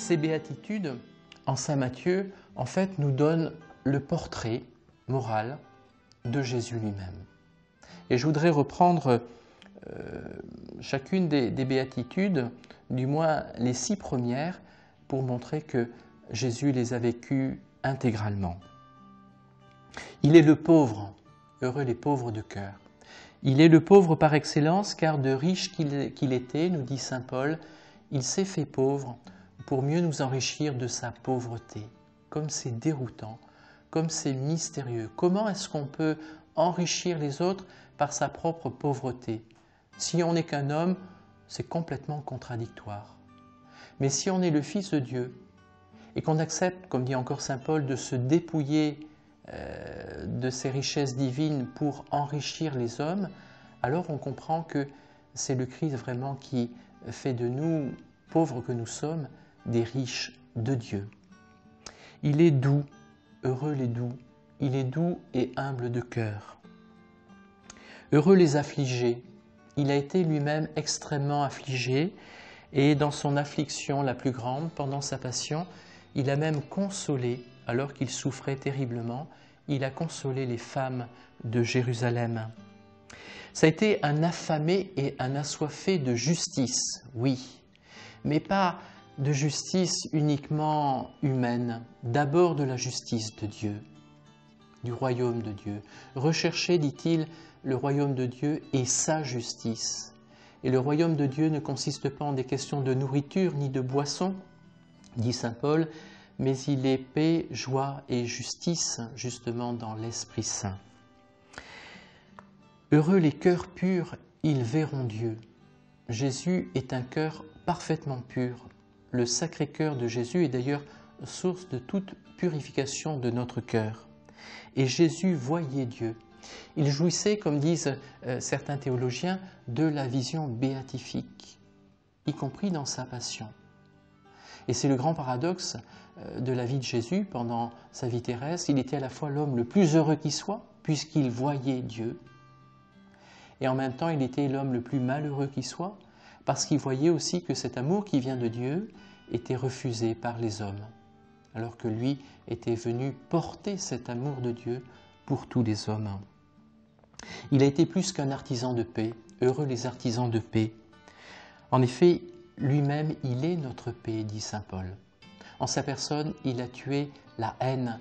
ces béatitudes, en saint Matthieu, en fait, nous donnent le portrait moral de Jésus lui-même. Et je voudrais reprendre chacune des béatitudes, du moins les 6 premières, pour montrer que Jésus les a vécues intégralement. Il est le pauvre, heureux les pauvres de cœur. Il est le pauvre par excellence, car de riche qu'il était, nous dit saint Paul, il s'est fait pauvre pour mieux nous enrichir de sa pauvreté. Comme c'est déroutant, comme c'est mystérieux. Comment est-ce qu'on peut enrichir les autres par sa propre pauvreté? Si on n'est qu'un homme, c'est complètement contradictoire. Mais si on est le Fils de Dieu et qu'on accepte, comme dit encore saint Paul, de se dépouiller de ses richesses divines pour enrichir les hommes, alors on comprend que c'est le Christ vraiment qui fait de nous, pauvres que nous sommes, des riches de Dieu. Il est doux, heureux les doux, il est doux et humble de cœur. Heureux les affligés, il a été lui-même extrêmement affligé et dans son affliction la plus grande, pendant sa passion, il a même consolé, alors qu'il souffrait terriblement, il a consolé les femmes de Jérusalem. Ça a été un affamé et un assoiffé de justice, oui, mais pas de justice uniquement humaine, d'abord de la justice de Dieu, du royaume de Dieu. Recherchez, dit-il, le royaume de Dieu et sa justice. Et le royaume de Dieu ne consiste pas en des questions de nourriture ni de boisson, dit saint Paul, mais il est paix, joie et justice, justement dans l'Esprit Saint. Heureux les cœurs purs, ils verront Dieu. Jésus est un cœur parfaitement pur. Le sacré cœur de Jésus est d'ailleurs source de toute purification de notre cœur. Et Jésus voyait Dieu. Il jouissait, comme disent certains théologiens, de la vision béatifique, y compris dans sa passion. Et c'est le grand paradoxe de la vie de Jésus pendant sa vie terrestre. Il était à la fois l'homme le plus heureux qui soit, puisqu'il voyait Dieu, et en même temps il était l'homme le plus malheureux qui soit, parce qu'il voyait aussi que cet amour qui vient de Dieu était refusé par les hommes, alors que lui était venu porter cet amour de Dieu pour tous les hommes. Il a été plus qu'un artisan de paix, heureux les artisans de paix. En effet, lui-même, il est notre paix, dit saint Paul. En sa personne, il a tué la haine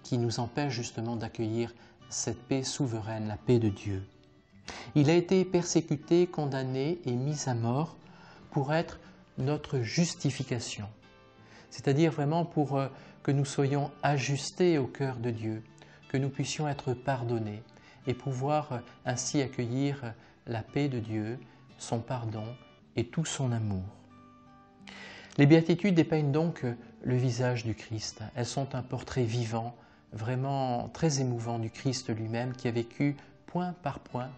qui nous empêche justement d'accueillir cette paix souveraine, la paix de Dieu. Il a été persécuté, condamné et mis à mort pour être notre justification, c'est-à-dire vraiment pour que nous soyons ajustés au cœur de Dieu, que nous puissions être pardonnés et pouvoir ainsi accueillir la paix de Dieu, son pardon et tout son amour. Les béatitudes dépeignent donc le visage du Christ. Elles sont un portrait vivant, vraiment très émouvant du Christ lui-même qui a vécu point par point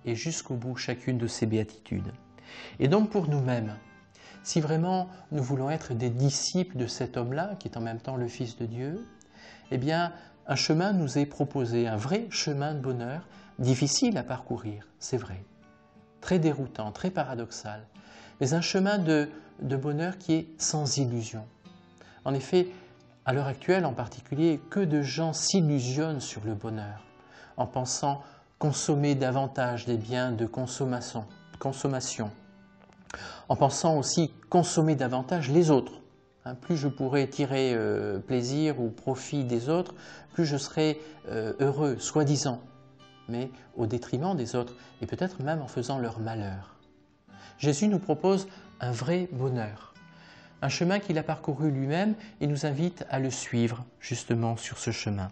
et jusqu'au bout chacune de ces béatitudes. Et donc pour nous-mêmes, si vraiment nous voulons être des disciples de cet homme-là, qui est en même temps le Fils de Dieu, eh bien un chemin nous est proposé, un vrai chemin de bonheur, difficile à parcourir, c'est vrai, très déroutant, très paradoxal, mais un chemin de bonheur qui est sans illusion. En effet, à l'heure actuelle en particulier, que de gens s'illusionnent sur le bonheur, en pensant consommer davantage des biens de consommation, en pensant aussi consommer davantage les autres. Plus je pourrai tirer plaisir ou profit des autres, plus je serai heureux, soi-disant, mais au détriment des autres, et peut-être même en faisant leur malheur. Jésus nous propose un vrai bonheur, un chemin qu'il a parcouru lui-même et nous invite à le suivre justement sur ce chemin.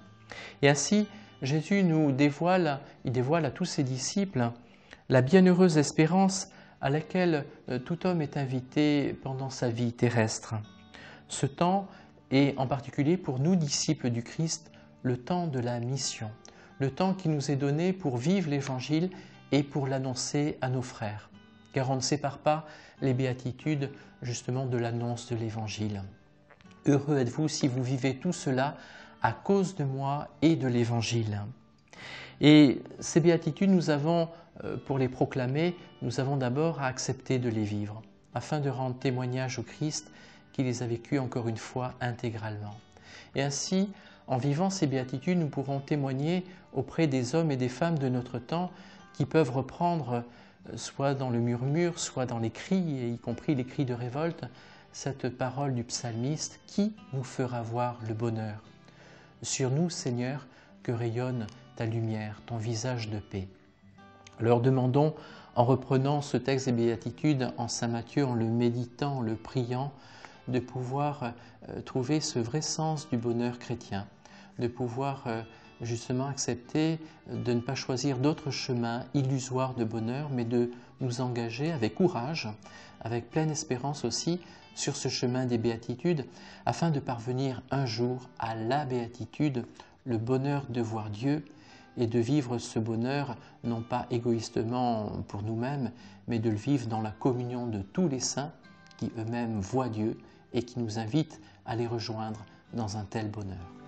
Et ainsi, Jésus nous dévoile à tous ses disciples la bienheureuse espérance à laquelle tout homme est invité pendant sa vie terrestre. Ce temps est en particulier pour nous, disciples du Christ, le temps de la mission, le temps qui nous est donné pour vivre l'Évangile et pour l'annoncer à nos frères. Car on ne sépare pas les béatitudes justement de l'annonce de l'Évangile. Heureux êtes-vous si vous vivez tout cela à cause de moi et de l'Évangile. Et ces béatitudes, nous avons, pour les proclamer, nous avons d'abord à accepter de les vivre, afin de rendre témoignage au Christ qui les a vécues encore une fois intégralement. Et ainsi, en vivant ces béatitudes, nous pourrons témoigner auprès des hommes et des femmes de notre temps qui peuvent reprendre, soit dans le murmure, soit dans les cris, et y compris les cris de révolte, cette parole du psalmiste « Qui nous fera voir le bonheur ?» Sur nous, Seigneur, que rayonne ta lumière, ton visage de paix. Leur demandons, en reprenant ce texte des béatitudes en Saint Matthieu, en le méditant, en le priant, de pouvoir trouver ce vrai sens du bonheur chrétien, de pouvoir justement accepter de ne pas choisir d'autres chemins illusoires de bonheur, mais de nous engager avec courage, avec pleine espérance aussi, sur ce chemin des béatitudes, afin de parvenir un jour à la béatitude, le bonheur de voir Dieu et de vivre ce bonheur, non pas égoïstement pour nous-mêmes, mais de le vivre dans la communion de tous les saints qui eux-mêmes voient Dieu et qui nous invitent à les rejoindre dans un tel bonheur.